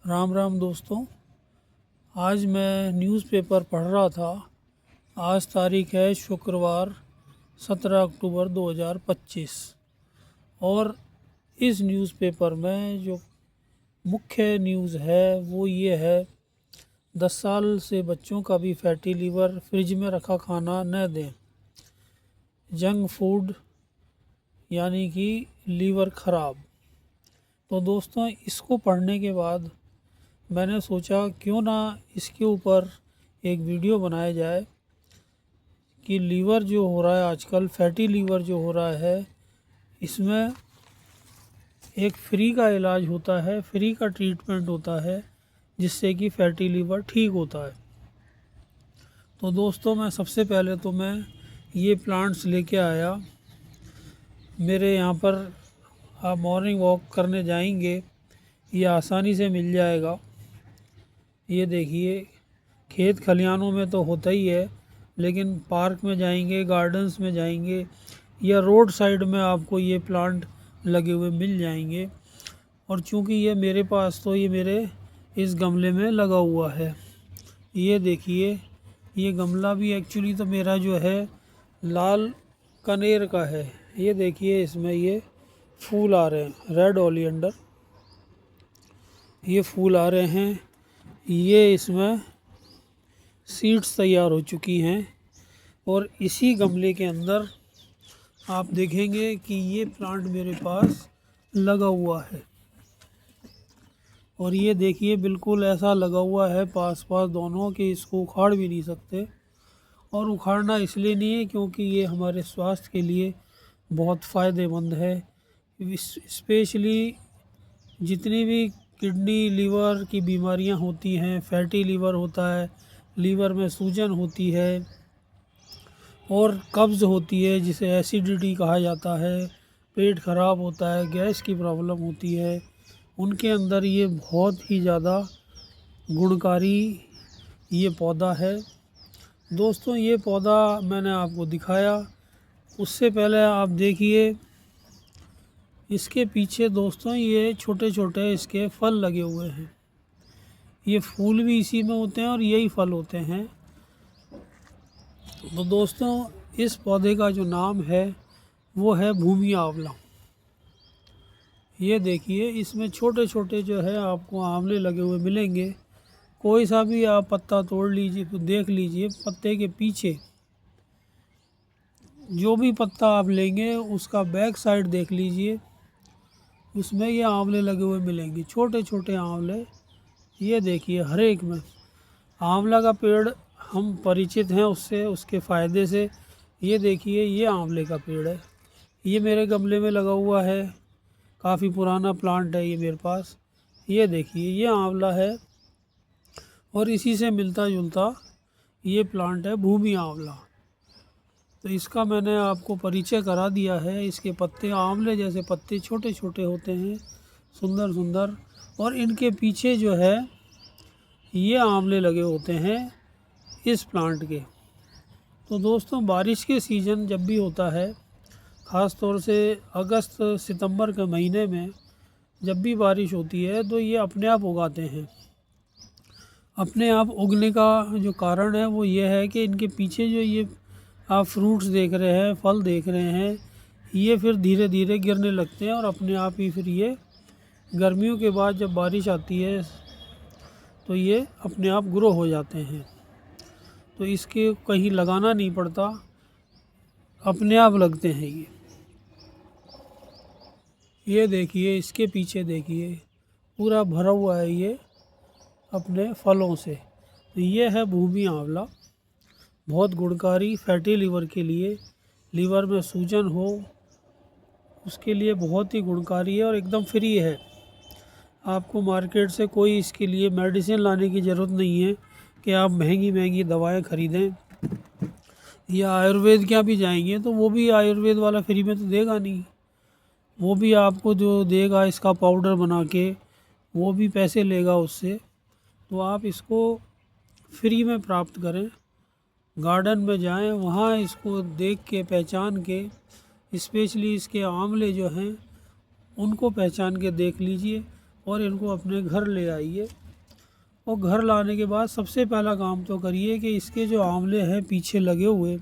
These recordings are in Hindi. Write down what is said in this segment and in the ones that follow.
राम राम दोस्तों। आज मैं न्यूज़पेपर पढ़ रहा था। आज तारीख है शुक्रवार 17 अक्टूबर 2025 और इस न्यूज़पेपर में जो मुख्य न्यूज़ है वो ये है, 10 साल से बच्चों का भी फैटी लीवर, फ्रिज में रखा खाना न दें। जंक फूड यानी कि लीवर ख़राब। तो दोस्तों, इसको पढ़ने के बाद मैंने सोचा क्यों ना इसके ऊपर एक वीडियो बनाया जाए कि लीवर जो हो रहा है आजकल, फैटी लीवर जो हो रहा है, इसमें एक फ्री का इलाज होता है, फ्री का ट्रीटमेंट होता है जिससे कि फैटी लीवर ठीक होता है। तो दोस्तों, मैं सबसे पहले तो मैं ये प्लांट्स लेके आया। मेरे यहाँ पर आप मॉर्निंग वॉक करने जाएंगे, ये आसानी से मिल जाएगा। ये देखिए, खेत खलिहानों में तो होता ही है, लेकिन पार्क में जाएंगे, गार्डन्स में जाएंगे या रोड साइड में आपको ये प्लांट लगे हुए मिल जाएंगे। और चूंकि ये मेरे पास, तो ये मेरे इस गमले में लगा हुआ है। ये देखिए, ये गमला भी एक्चुअली तो मेरा जो है लाल कनेर का है। ये देखिए, इसमें ये फूल आ रहे हैं, रेड ओलियंडर, ये फूल आ रहे हैं। ये इसमें सीड्स तैयार हो चुकी हैं और इसी गमले के अंदर आप देखेंगे कि ये प्लांट मेरे पास लगा हुआ है। और ये देखिए, बिल्कुल ऐसा लगा हुआ है पास पास दोनों कि इसको उखाड़ भी नहीं सकते। और उखाड़ना इसलिए नहीं है क्योंकि ये हमारे स्वास्थ्य के लिए बहुत फ़ायदेमंद है। स्पेशली जितनी भी किडनी लीवर की बीमारियां होती हैं, फैटी लीवर होता है, लीवर में सूजन होती है और कब्ज़ होती है जिसे एसिडिटी कहा जाता है, पेट ख़राब होता है, गैस की प्रॉब्लम होती है, उनके अंदर ये बहुत ही ज़्यादा गुणकारी ये पौधा है। दोस्तों, ये पौधा मैंने आपको दिखाया, उससे पहले आप देखिए इसके पीछे दोस्तों ये छोटे छोटे इसके फल लगे हुए हैं। ये फूल भी इसी में होते हैं और यही फल होते हैं। तो दोस्तों, इस पौधे का जो नाम है वो है भूमि आंवला। ये देखिए, इसमें छोटे छोटे जो है आपको आंवले लगे हुए मिलेंगे। कोई सा भी आप पत्ता तोड़ लीजिए तो देख लीजिए, पत्ते के पीछे जो भी पत्ता आप लेंगे उसका बैक साइड देख लीजिए, उसमें ये आंवले लगे हुए मिलेंगे, छोटे छोटे आंवले। ये देखिए, हर एक में आंवला का पेड़, हम परिचित हैं उससे, उसके फ़ायदे से। ये देखिए, ये आंवले का पेड़ है, ये मेरे गमले में लगा हुआ है, काफ़ी पुराना प्लांट है ये मेरे पास। ये देखिए, ये आंवला है और इसी से मिलता जुलता ये प्लांट है भूमि आंवला। तो इसका मैंने आपको परिचय करा दिया है। इसके पत्ते आंवले जैसे पत्ते छोटे छोटे होते हैं, सुंदर सुंदर, और इनके पीछे जो है ये आंवले लगे होते हैं इस प्लांट के। तो दोस्तों, बारिश के सीज़न जब भी होता है, ख़ास तौर से अगस्त सितंबर के महीने में जब भी बारिश होती है, तो ये अपने आप उगाते हैं। अपने आप उगने का जो कारण है वो ये है कि इनके पीछे जो ये आप फ्रूट्स देख रहे हैं, फल देख रहे हैं, ये फिर धीरे धीरे गिरने लगते हैं और अपने आप ही फिर ये गर्मियों के बाद जब बारिश आती है तो ये अपने आप ग्रो हो जाते हैं। तो इसके कहीं लगाना नहीं पड़ता, अपने आप लगते हैं ये देखिए, इसके पीछे देखिए, पूरा भरा हुआ है ये अपने फलों से। तो ये है भूमि आंवला, बहुत गुणकारी, फैटी लीवर के लिए, लीवर में सूजन हो उसके लिए बहुत ही गुणकारी है और एकदम फ्री है। आपको मार्केट से कोई इसके लिए मेडिसिन लाने की ज़रूरत नहीं है कि आप महंगी महंगी दवाएं ख़रीदें, या आयुर्वेद के यहाँ भी जाएंगे तो वो भी आयुर्वेद वाला फ्री में तो देगा नहीं। वो भी आपको जो देगा इसका पाउडर बना के, वो भी पैसे लेगा उससे। तो आप इसको फ्री में प्राप्त करें, गार्डन में जाएं, वहाँ इसको देख के, पहचान के, स्पेशली इसके आंवले जो हैं उनको पहचान के देख लीजिए और इनको अपने घर ले आइए। और घर लाने के बाद सबसे पहला काम तो करिए कि इसके जो आंवले हैं पीछे लगे हुए,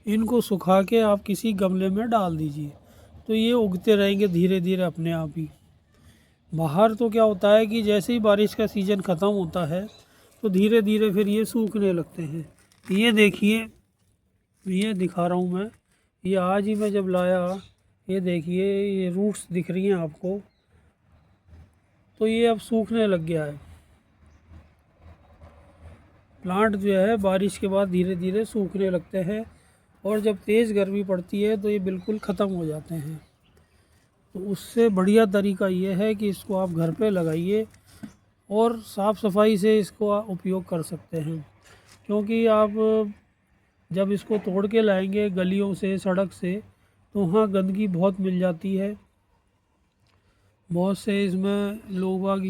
इनको सुखा के आप किसी गमले में डाल दीजिए, तो ये उगते रहेंगे धीरे धीरे अपने आप ही। बाहर तो क्या होता है कि जैसे ही बारिश का सीज़न ख़त्म होता है तो धीरे धीरे फिर ये सूखने लगते हैं। ये देखिए, ये दिखा रहा हूँ मैं, ये आज ही मैं जब लाया, ये देखिए ये रूट्स दिख रही हैं आपको, तो ये अब सूखने लग गया है। प्लांट जो है बारिश के बाद धीरे धीरे सूखने लगते हैं, और जब तेज़ गर्मी पड़ती है तो ये बिल्कुल ख़त्म हो जाते हैं। तो उससे बढ़िया तरीका ये है कि इसको आप घर पे लगाइए और साफ़ सफाई से इसको उपयोग कर सकते हैं। क्योंकि आप जब इसको तोड़ के लाएंगे गलियों से, सड़क से, तो वहाँ गंदगी बहुत मिल जाती है। बहुत से इसमें लोग बाग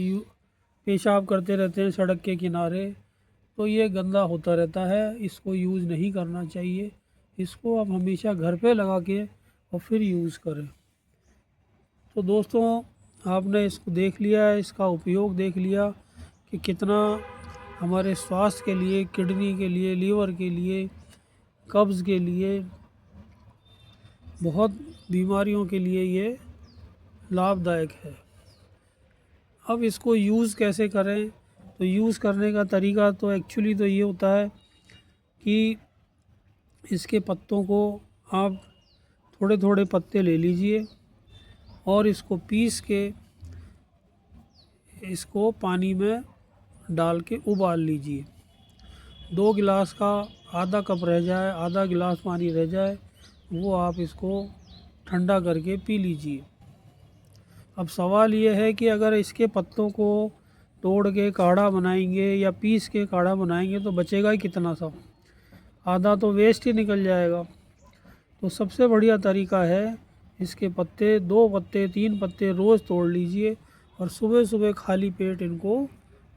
पेशाब करते रहते हैं सड़क के किनारे, तो ये गंदा होता रहता है, इसको यूज़ नहीं करना चाहिए। इसको आप हमेशा घर पे लगा के और फिर यूज़ करें। तो दोस्तों, आपने इसको देख लिया है, इसका उपयोग देख लिया कि कितना हमारे स्वास्थ्य के लिए, किडनी के लिए, लीवर के लिए, कब्ज़ के लिए, बहुत बीमारियों के लिए ये लाभदायक है। अब इसको यूज़ कैसे करें? तो यूज़ करने का तरीका तो एक्चुअली तो ये होता है कि इसके पत्तों को आप थोड़े थोड़े पत्ते ले लीजिए और इसको पीस के इसको पानी में डाल के उबाल लीजिए। 2 गिलास का आधा कप रह जाए, आधा गिलास पानी रह जाए, वो आप इसको ठंडा करके पी लीजिए। अब सवाल ये है कि अगर इसके पत्तों को तोड़ के काढ़ा बनाएंगे या पीस के काढ़ा बनाएंगे तो बचेगा ही कितना सा, आधा तो वेस्ट ही निकल जाएगा। तो सबसे बढ़िया तरीका है, इसके पत्ते 2 पत्ते 3 पत्ते रोज़ तोड़ लीजिए और सुबह सुबह खाली पेट इनको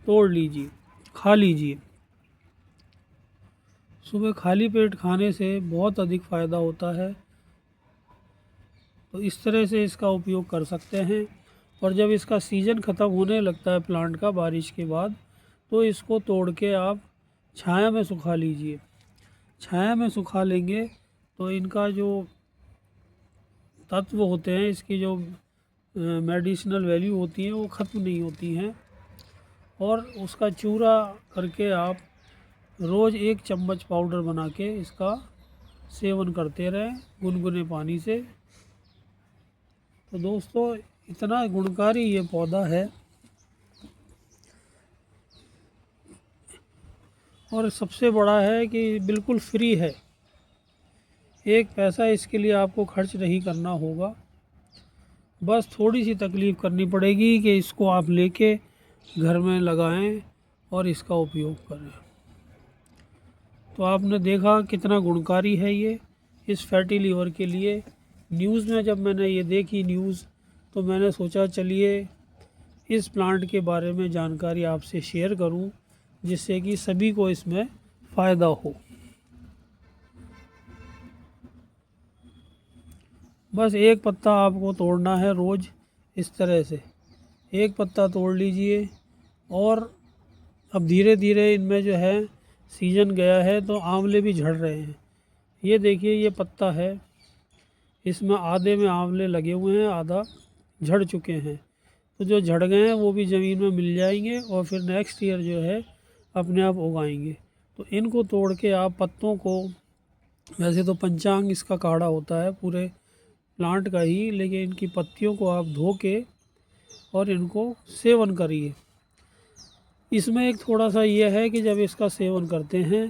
तोड़ लीजिए, खा लीजिए। सुबह खाली पेट खाने से बहुत अधिक फ़ायदा होता है। तो इस तरह से इसका उपयोग कर सकते हैं। और जब इसका सीज़न ख़त्म होने लगता है प्लांट का बारिश के बाद, तो इसको तोड़ के आप छाया में सुखा लीजिए। छाया में सुखा लेंगे तो इनका जो तत्व होते हैं, इसकी जो मेडिसिनल वैल्यू होती है वो ख़त्म नहीं होती हैं। और उसका चूरा करके आप रोज़ 1 चम्मच पाउडर बना के इसका सेवन करते रहें गुनगुने पानी से। तो दोस्तों, इतना गुणकारी ये पौधा है, और सबसे बड़ा है कि बिल्कुल फ्री है। एक पैसा इसके लिए आपको खर्च नहीं करना होगा। बस थोड़ी सी तकलीफ़ करनी पड़ेगी कि इसको आप लेके घर में लगाएं और इसका उपयोग करें। तो आपने देखा कितना गुणकारी है ये इस फैटी लीवर के लिए। न्यूज़ में जब मैंने ये देखी न्यूज़, तो मैंने सोचा चलिए इस प्लांट के बारे में जानकारी आपसे शेयर करूं, जिससे कि सभी को इसमें फ़ायदा हो। बस 1 पत्ता आपको तोड़ना है रोज़, इस तरह से 1 पत्ता तोड़ लीजिए। और अब धीरे धीरे इनमें जो है सीज़न गया है तो आंवले भी झड़ रहे हैं। ये देखिए, ये पत्ता है, इसमें आधे में आंवले लगे हुए हैं, आधा झड़ चुके हैं। तो जो झड़ गए हैं वो भी ज़मीन में मिल जाएंगे और फिर नेक्स्ट ईयर जो है अपने आप उगाएंगे। तो इनको तोड़ के आप पत्तों को, वैसे तो पंचांग इसका काढ़ा होता है पूरे प्लांट का ही, लेकिन इनकी पत्तियों को आप धो के और इनको सेवन करिए। इसमें एक थोड़ा सा ये है कि जब इसका सेवन करते हैं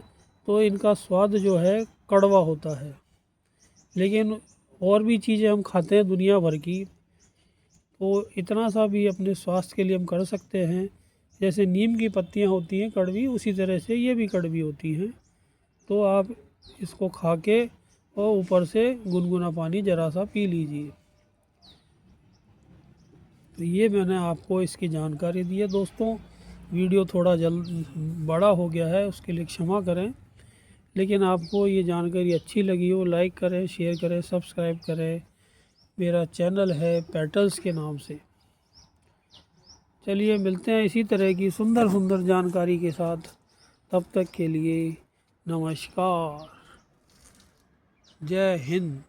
तो इनका स्वाद जो है कड़वा होता है, लेकिन और भी चीज़ें हम खाते हैं दुनिया भर की, तो इतना सा भी अपने स्वास्थ्य के लिए हम कर सकते हैं। जैसे नीम की पत्तियां होती हैं कड़वी, उसी तरह से ये भी कड़वी होती हैं। तो आप इसको खा के और ऊपर से गुनगुना पानी ज़रा सा पी लीजिए। तो ये मैंने आपको इसकी जानकारी दी है। दोस्तों, वीडियो थोड़ा बड़ा हो गया है, उसके लिए क्षमा करें, लेकिन आपको ये जानकारी अच्छी लगी हो लाइक करें, शेयर करें, सब्सक्राइब करें मेरा चैनल है पेटल्स के नाम से। चलिए मिलते हैं इसी तरह की सुंदर सुंदर जानकारी के साथ। तब तक के लिए नमस्कार, जय हिंद।